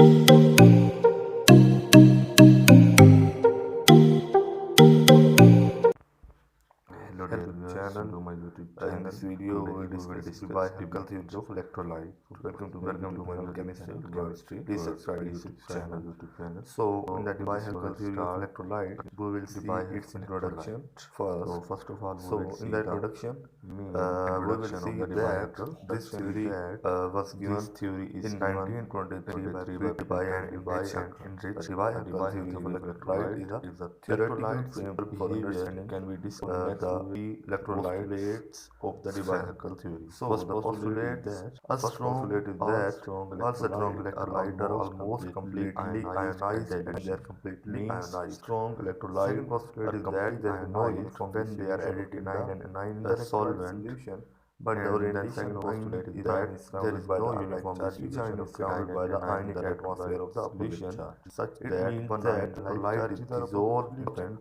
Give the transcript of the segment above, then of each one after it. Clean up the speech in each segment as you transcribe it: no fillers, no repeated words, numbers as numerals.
Hello dear viewers, to my YouTube channel. In this video, Today we will we will discuss discuss debye debye huckel theory of electrolyte. So welcome to my my YouTube chemistry. channel. Please subscribe to Please YouTube subscribe my channel. YouTube channel. So in the So in debye this we huckel will theory of start electrolyte, we will see debye its electrolyte. introduction So first. first of all, we So will in see the the introduction, main we will introduction of see the debye that huckel. this theory was This given theory is in given 1923 by 23 by debye Peter and Debye H. and Huckel. The Enrich. debye The huckel debye theory theory of of electrolyte is electrolyte a is a theoretical theoretical framework for behavior understanding can be described the with electrolytes postulates of the debye strength. huckel theory. So First the postulate is postulates, that a strong all that strong all strong electrolytes are electrolytes are almost completely completely ionized at ionized and they dilution. are completely Means ionized. strong Second electrolytes postulate are is that completely there is no ionized use when they when are they are added added in in the an anion in the solvent. solvent, but the And then orientation second of postulate is in the ion that is there surrounded is by no the ionic uniform charge. Each ion distribution is of cation surrounded by and the anion in ionic the atmosphere of the electrolyte opposite solution, charge, such it that means one that electrolyte is dissolved in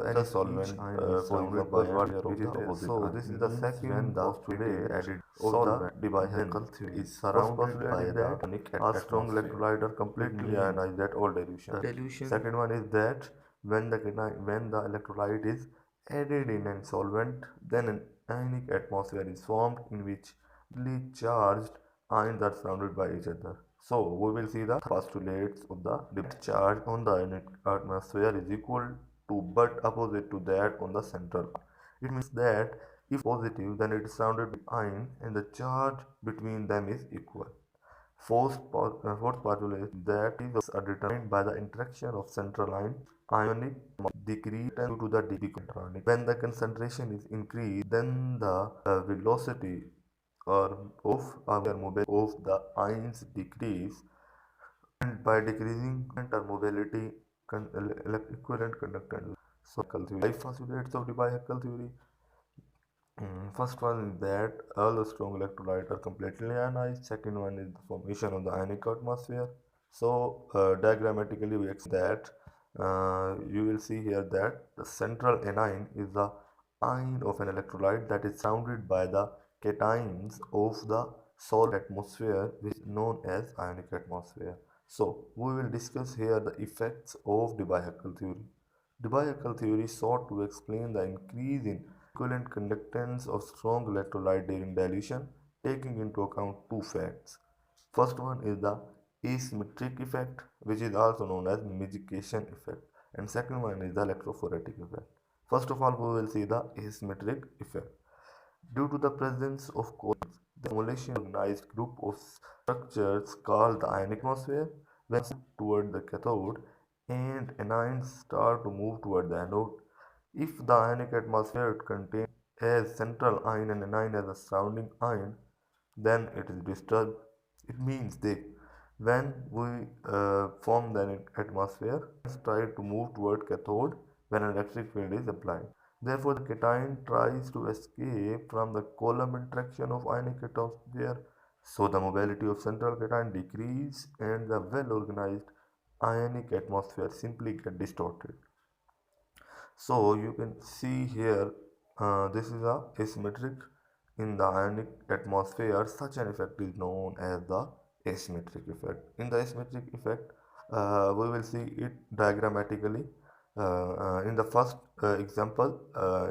any thus each solvent, ion is for surrounded example, by an what atmosphere which of is the there. opposite So ion. this is the Means when second the postulate added of the solvent debye then theory is First surrounded postulate by is the that ionic a strong atmosphere. electrolyte are It completely means ionized at all dilution. dilution. Second one is that when the electrolyte is added in a solvent, then an ionic atmosphere is formed in which charged ions are surrounded by each other. So we will see the postulates of the net charge on the ionic atmosphere is equal to but opposite to that on the central. It means that if positive, then it is surrounded by ion and the charge between them is equal. Fourth postulate that is are determined by the interaction of central ionic decrease due to the debye. When the concentration is increased, then the velocity or mobility of the ions decrease, and by decreasing current or mobility, equivalent conductance. So, five postulates of debye theory. First one is that all the strong electrolytes are completely ionized. Second one is the formation of the ionic atmosphere. So diagrammatically we expect that you will see here that the central anion is the ion of an electrolyte that is surrounded by the cations of the solid atmosphere, which is known as ionic atmosphere. So we will discuss here the effects of debye theory. Debye theory sought to explain the increase in equivalent conductance of strong electrolyte during dilution, taking into account two facts. First one is the asymmetric effect, which is also known as mitigation effect, and second one is the electrophoretic effect. First of all, we will see the asymmetric effect. Due to the presence of covalence, the formulation of organized group of structures called the ionic atmosphere when toward the cathode and anions start to move toward the anode. If the ionic atmosphere contains as central ion and anion as a surrounding ion, then it is disturbed. It means they when we form the atmosphere, try to move toward cathode when an electric field is applied. Therefore, the cation tries to escape from the Coulomb interaction of ionic atmosphere. So the mobility of central cation decreases and the well-organized ionic atmosphere simply get distorted. So you can see here, this is a asymmetric in the ionic atmosphere. Such an effect is known as the asymmetric effect. In the asymmetric effect, we will see it diagrammatically. In the first example,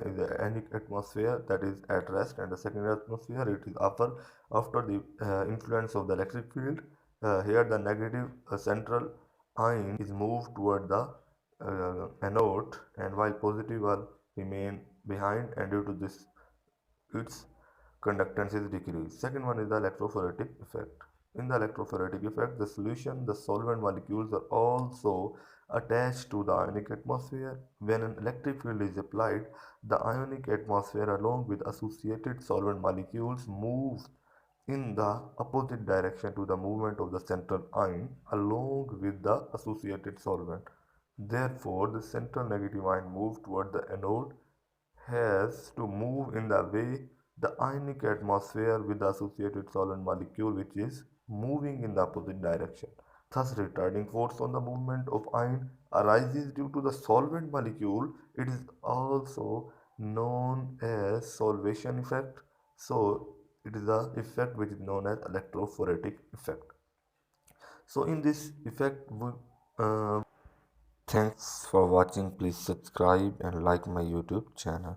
in the ionic atmosphere that is at rest, and the second atmosphere it is after the influence of the electric field. Here the negative central ion is moved toward the anode, and while positive will remain behind, and due to this its conductance is decreased. Second one is the electrophoretic effect. In the electrophoretic effect, the solution, the solvent molecules are also attached to the ionic atmosphere. When an electric field is applied, the ionic atmosphere along with associated solvent molecules moves in the opposite direction to the movement of the central ion along with the associated solvent. Therefore, the central negative ion moves toward the anode has to move in the way the ionic atmosphere with the associated solvent molecule which is moving in the opposite direction. Thus, retarding force on the movement of ion arises due to the solvent molecule. It is also known as solvation effect. So, it is the effect which is known as electrophoretic effect. So in this effect, thanks for watching. Please subscribe and like my YouTube channel.